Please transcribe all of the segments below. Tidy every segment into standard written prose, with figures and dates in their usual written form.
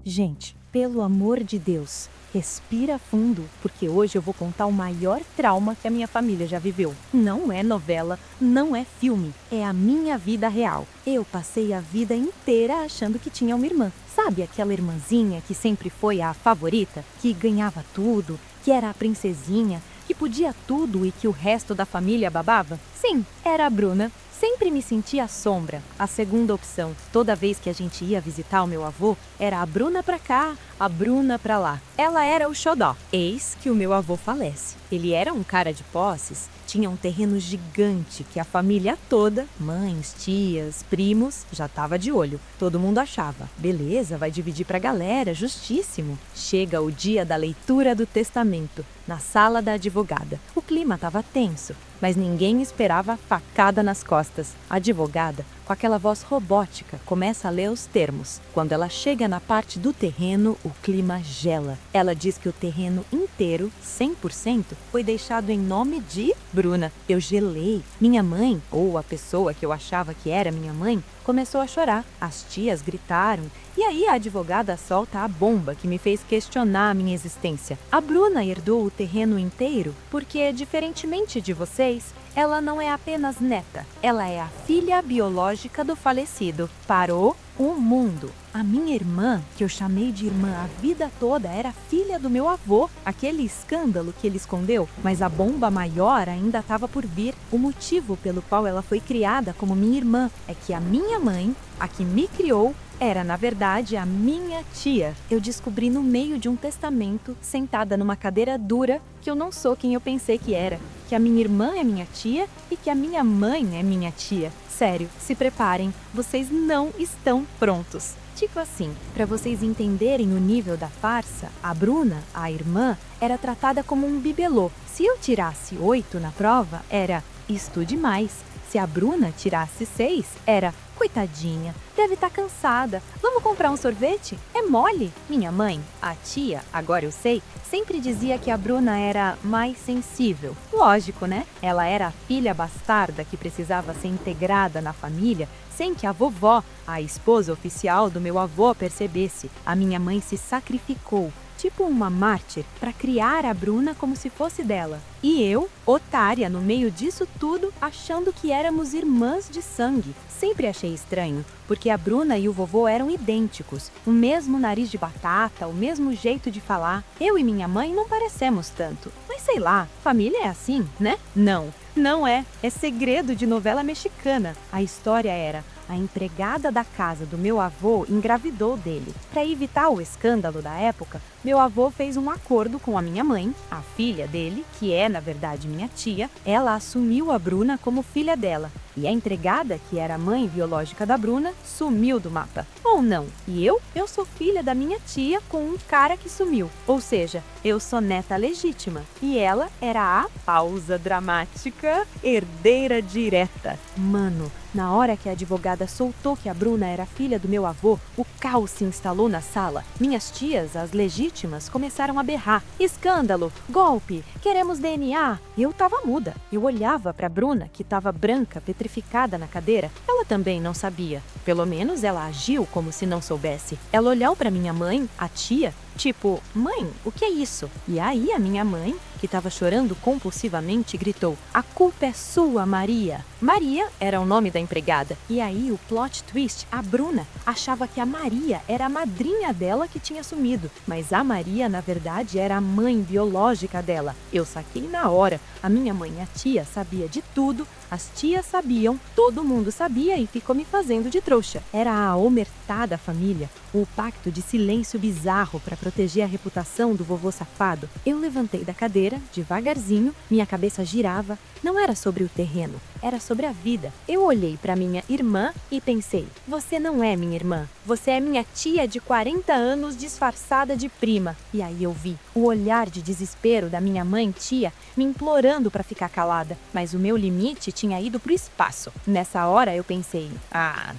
Gente, pelo amor de Deus, respira fundo, porque hoje eu vou contar o maior trauma que a minha família já viveu. Não é novela, não é filme, é a minha vida real. Eu passei a vida inteira achando que tinha uma irmã. Sabe aquela irmãzinha que sempre foi a favorita, que ganhava tudo, que era a princesinha, que podia tudo e que o resto da família babava? Sim, era a Bruna. Sempre me senti a sombra, a segunda opção. Toda vez que a gente ia visitar o meu avô, era a Bruna pra cá, a Bruna pra lá. Ela era o xodó. Eis que o meu avô falece. Ele era um cara de posses, tinha um terreno gigante que a família toda, mães, tias, primos, já tava de olho. Todo mundo achava, beleza, vai dividir pra galera, justíssimo. Chega o dia da leitura do testamento, na sala da advogada. O clima tava tenso, mas ninguém esperava a facada nas costas. A advogada, com aquela voz robótica, começa a ler os termos. Quando ela chega na parte do terreno, o clima gela. Ela diz que o terreno inteiro, 100%, foi deixado em nome de Bruna. Eu gelei. Minha mãe, ou a pessoa que eu achava que era minha mãe, começou a chorar. As tias gritaram. E aí a advogada solta a bomba que me fez questionar a minha existência. A Bruna herdou o terreno inteiro porque, diferentemente de vocês, ela não é apenas neta, ela é a filha biológica do falecido. Parou o mundo. A minha irmã, que eu chamei de irmã a vida toda, era filha do meu avô. Aquele escândalo que ele escondeu, mas a bomba maior ainda estava por vir. O motivo pelo qual ela foi criada como minha irmã é que a minha mãe, a que me criou, era, na verdade, a minha tia. Eu descobri no meio de um testamento, sentada numa cadeira dura, que eu não sou quem eu pensei que era. Que a minha irmã é minha tia e que a minha mãe é minha tia. Sério, se preparem, vocês não estão prontos. Tipo assim, para vocês entenderem o nível da farsa, a Bruna, a irmã, era tratada como um bibelô. Se eu tirasse 8 na prova, era estude mais. Se a Bruna tirasse 6, era coitadinha, deve estar cansada. Vamos comprar um sorvete? É mole. Minha mãe, a tia, agora eu sei, sempre dizia que a Bruna era mais sensível. Lógico, né? Ela era a filha bastarda que precisava ser integrada na família sem que a vovó, a esposa oficial do meu avô, percebesse. A minha mãe se sacrificou, tipo uma mártir, para criar a Bruna como se fosse dela. E eu, otária, no meio disso tudo, achando que éramos irmãs de sangue. Sempre achei estranho, porque a Bruna e o vovô eram idênticos. O mesmo nariz de batata, o mesmo jeito de falar. Eu e minha mãe não parecemos tanto. Mas sei lá, família é assim, né? Não, não é. É segredo de novela mexicana. A história era: a empregada da casa do meu avô engravidou dele. Para evitar o escândalo da época, meu avô fez um acordo com a minha mãe, a filha dele, que é na verdade minha tia. Ela assumiu a Bruna como filha dela. E a empregada, que era a mãe biológica da Bruna, sumiu do mapa. Ou não. E eu sou filha da minha tia com um cara que sumiu. Ou seja, eu sou neta legítima. E ela era a pausa dramática, herdeira direta. Mano, na hora que a advogada soltou que a Bruna era filha do meu avô, o caos se instalou na sala. Minhas tias, as legítimas, começaram a berrar. Escândalo! Golpe! Queremos DNA! Eu tava muda. Eu olhava pra Bruna, que tava branca, petrificada na cadeira. Ela também não sabia. Pelo menos ela agiu como se não soubesse. Ela olhou pra minha mãe, a tia, tipo, mãe, o que é isso? E aí a minha mãe, que estava chorando compulsivamente, gritou: a culpa é sua, Maria. Maria era o nome da empregada. E aí o plot twist, a Bruna achava que a Maria era a madrinha dela que tinha sumido. Mas a Maria, na verdade, era a mãe biológica dela. Eu saquei na hora. A minha mãe e a tia sabia de tudo, as tias sabiam, todo mundo sabia e ficou me fazendo de trouxa. Era a omertá da família, o pacto de silêncio bizarro para proteger a reputação do vovô safado. Eu levantei da cadeira, devagarzinho, minha cabeça girava. Não era sobre o terreno, era sobre a vida. Eu olhei para minha irmã e pensei: você não é minha irmã, você é minha tia de 40 anos disfarçada de prima. E aí eu vi o olhar de desespero da minha mãe tia me implorando para ficar calada, mas o meu limite tinha ido pro espaço. Nessa hora eu pensei,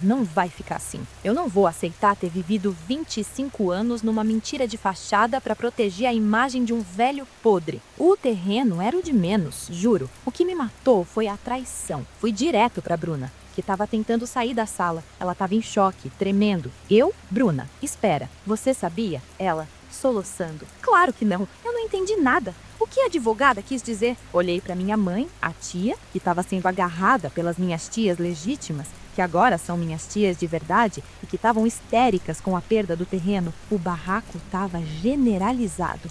não vai ficar assim. Eu não vou aceitar ter vivido 25 anos numa mentira de fachada para proteger a imagem de um velho podre. O terreno era o de menos, juro. O que me matou foi a traição. Fui direto pra Bruna, que estava tentando sair da sala. Ela estava em choque, tremendo. Eu? Bruna, espera. Você sabia? Ela, soluçando. Claro que não. Eu não entendi nada. O que a advogada quis dizer? Olhei para minha mãe, a tia, que estava sendo agarrada pelas minhas tias legítimas, que agora são minhas tias de verdade e que estavam histéricas com a perda do terreno. O barraco estava generalizado.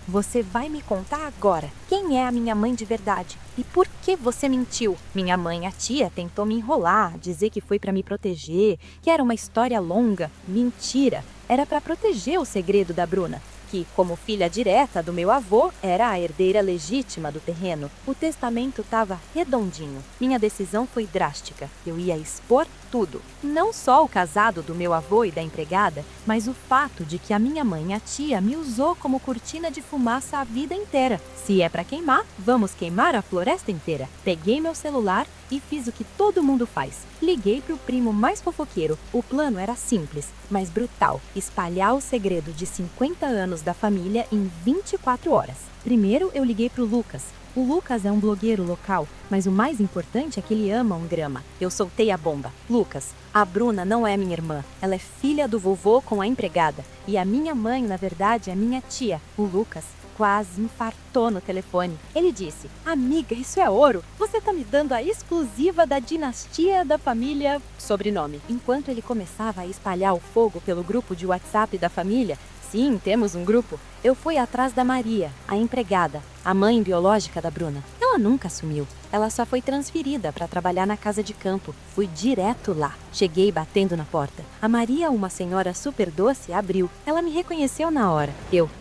Você vai me contar agora quem é a minha mãe de verdade e por que você mentiu? Minha mãe, a tia, tentou me enrolar, dizer que foi para me proteger, que era uma história longa. Mentira! Era para proteger o segredo da Bruna, que, como filha direta do meu avô, era a herdeira legítima do terreno. O testamento estava redondinho. Minha decisão foi drástica. Eu ia expor tudo. Não só o casado do meu avô e da empregada, mas o fato de que a minha mãe, a tia, me usou como cortina de fumaça a vida inteira. Se é para queimar, vamos queimar a floresta inteira. Peguei meu celular e fiz o que todo mundo faz. Liguei pro primo mais fofoqueiro. O plano era simples, mas brutal. Espalhar o segredo de 50 anos da família em 24 horas. Primeiro eu liguei pro Lucas. O Lucas é um blogueiro local, mas o mais importante é que ele ama um grama. Eu soltei a bomba. Lucas, a Bruna não é minha irmã. Ela é filha do vovô com a empregada. E a minha mãe, na verdade, é minha tia. O Lucas quase infartou no telefone. Ele disse, amiga, isso é ouro. Você tá me dando a exclusiva da dinastia da família... sobrenome. Enquanto ele começava a espalhar o fogo pelo grupo de WhatsApp da família, sim, temos um grupo, eu fui atrás da Maria, a empregada, a mãe biológica da Bruna. Ela nunca sumiu. Ela só foi transferida para trabalhar na casa de campo. Fui direto lá. Cheguei batendo na porta. A Maria, uma senhora super doce, abriu. Ela me reconheceu na hora.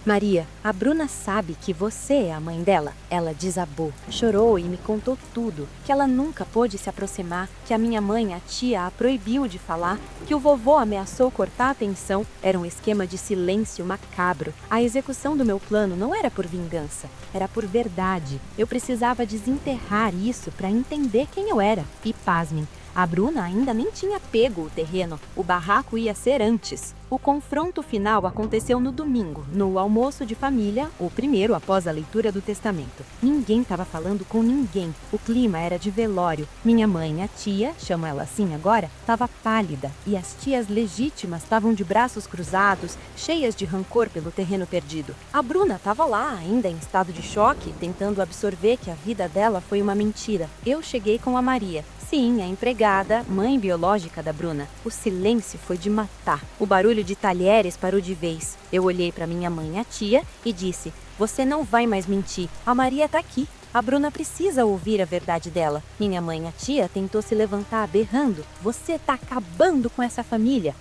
Maria, a Bruna sabe que você é a mãe dela? Ela desabou, chorou e me contou tudo. Que ela nunca pôde se aproximar, que a minha mãe, a tia, a proibiu de falar, que o vovô ameaçou cortar a pensão. Era um esquema de silêncio macabro. A execução do meu plano não era por vingança, era por verdade. Eu precisava desenterrar isso para entender quem eu era. E pasmem, a Bruna ainda nem tinha pego o terreno. O barraco ia ser antes. O confronto final aconteceu no domingo, no almoço de família, o primeiro após a leitura do testamento. Ninguém estava falando com ninguém. O clima era de velório. Minha mãe, a tia, chamo ela assim agora, estava pálida. E as tias legítimas estavam de braços cruzados, cheias de rancor pelo terreno perdido. A Bruna estava lá, ainda em estado de choque, tentando absorver que a vida dela foi uma mentira. Eu cheguei com a Maria. Sim, a empregada, mãe biológica da Bruna. O silêncio foi de matar. O barulho de talheres parou de vez. Eu olhei para minha mãe, a tia, e disse, você não vai mais mentir. A Maria tá aqui. A Bruna precisa ouvir a verdade dela. Minha mãe, a tia, tentou se levantar berrando. Você tá acabando com essa família.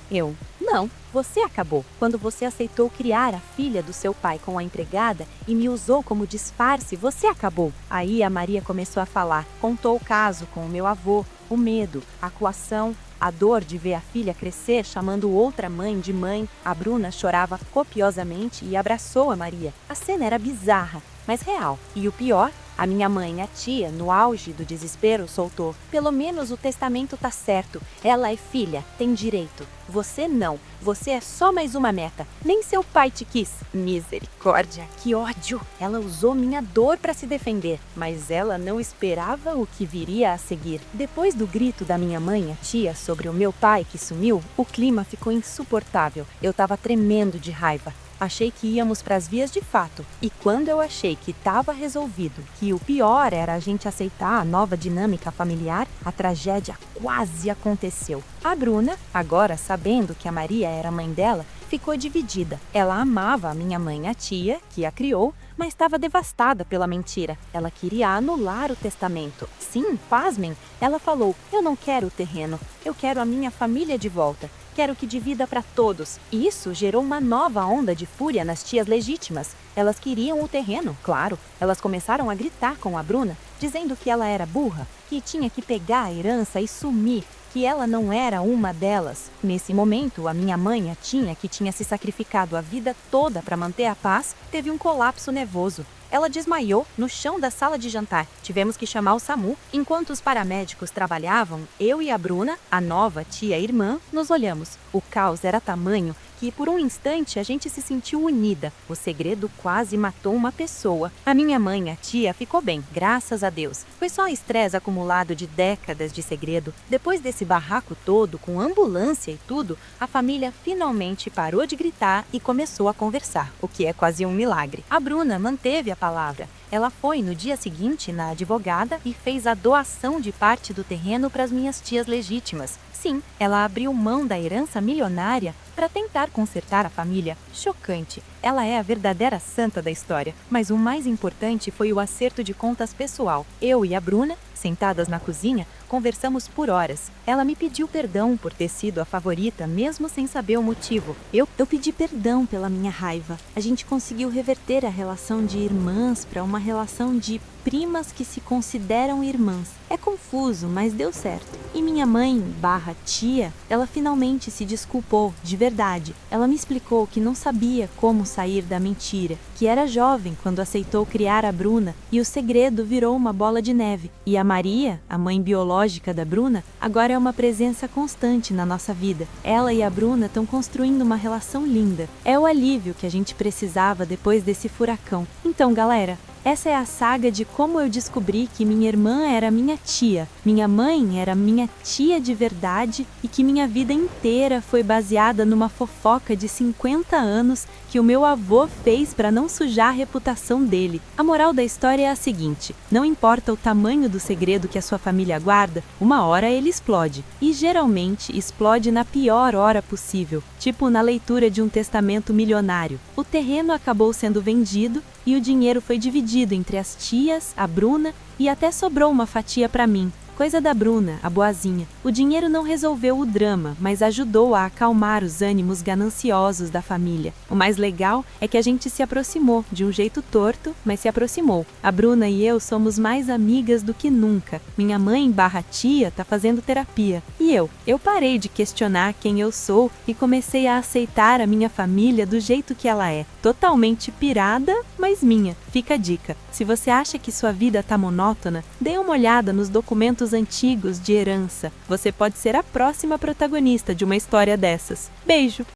Não, você acabou. Quando você aceitou criar a filha do seu pai com a empregada e me usou como disfarce, você acabou. Aí a Maria começou a falar. Contou o caso com o meu avô, o medo, a coação, a dor de ver a filha crescer chamando outra mãe de mãe. A Bruna chorava copiosamente e abraçou a Maria. A cena era bizarra, mas real. E o pior, a minha mãe, a tia, no auge do desespero, soltou. Pelo menos o testamento tá certo. Ela é filha, tem direito. Você não. Você é só mais uma neta. Nem seu pai te quis. Misericórdia, que ódio. Ela usou minha dor para se defender, mas ela não esperava o que viria a seguir. Depois do grito da minha mãe, a tia, sobre o meu pai que sumiu, o clima ficou insuportável. Eu tava tremendo de raiva. Achei que íamos para as vias de fato. E quando eu achei que estava resolvido, que o pior era a gente aceitar a nova dinâmica familiar, a tragédia quase aconteceu. A Bruna, agora sabendo que a Maria era a mãe dela, ficou dividida. Ela amava a minha mãe, a tia, que a criou, mas estava devastada pela mentira. Ela queria anular o testamento. Sim, pasmem, ela falou, eu não quero o terreno, eu quero a minha família de volta. Quero que divida para todos. Isso gerou uma nova onda de fúria nas tias legítimas. Elas queriam o terreno, claro. Elas começaram a gritar com a Bruna, dizendo que ela era burra, que tinha que pegar a herança e sumir, que ela não era uma delas. Nesse momento, a minha mãe, a Tia, que tinha se sacrificado a vida toda para manter a paz, teve um colapso nervoso. Ela desmaiou no chão da sala de jantar. Tivemos que chamar o SAMU. Enquanto os paramédicos trabalhavam, eu e a Bruna, a nova tia irmã, nos olhamos. O caos era tamanho que, por um instante, a gente se sentiu unida. O segredo quase matou uma pessoa. A minha mãe, a tia, ficou bem, graças a Deus. Foi só estresse acumulado de décadas de segredo. Depois desse barraco todo, com ambulância e tudo, a família finalmente parou de gritar e começou a conversar, o que é quase um milagre. A Bruna manteve a palavra. Ela foi no dia seguinte na advogada e fez a doação de parte do terreno para as minhas tias legítimas. Sim, ela abriu mão da herança milionária para tentar consertar a família. Chocante. Ela é a verdadeira santa da história. Mas o mais importante foi o acerto de contas pessoal. Eu e a Bruna, sentadas na cozinha, conversamos por horas. Ela me pediu perdão por ter sido a favorita, mesmo sem saber o motivo. Eu pedi perdão pela minha raiva. A gente conseguiu reverter a relação de irmãs para uma relação de primas que se consideram irmãs. É confuso, mas deu certo. E minha mãe, barra tia, ela finalmente se desculpou, de verdade. Ela me explicou que não sabia como sair da mentira, que era jovem quando aceitou criar a Bruna e o segredo virou uma bola de neve. E a Maria, a mãe biológica da Bruna, agora é uma presença constante na nossa vida. Ela e a Bruna estão construindo uma relação linda. É o alívio que a gente precisava depois desse furacão. Então, galera, essa é a saga de como eu descobri que minha irmã era minha tia, minha mãe era minha tia de verdade e que minha vida inteira foi baseada numa fofoca de 50 anos que o meu avô fez para não sujar a reputação dele. A moral da história é a seguinte: não importa o tamanho do segredo que a sua família guarda, uma hora ele explode. E geralmente explode na pior hora possível, tipo na leitura de um testamento milionário. O terreno acabou sendo vendido e o dinheiro foi dividido entre as tias, a Bruna e até sobrou uma fatia para mim. Coisa da Bruna, a boazinha. O dinheiro não resolveu o drama, mas ajudou a acalmar os ânimos gananciosos da família. O mais legal é que a gente se aproximou, de um jeito torto, mas se aproximou. A Bruna e eu somos mais amigas do que nunca. Minha mãe barra tia tá fazendo terapia. E eu parei de questionar quem eu sou e comecei a aceitar a minha família do jeito que ela é. Totalmente pirada, mas minha. Fica a dica. Se você acha que sua vida tá monótona, dê uma olhada nos documentos antigos de herança. Você pode ser a próxima protagonista de uma história dessas. Beijo!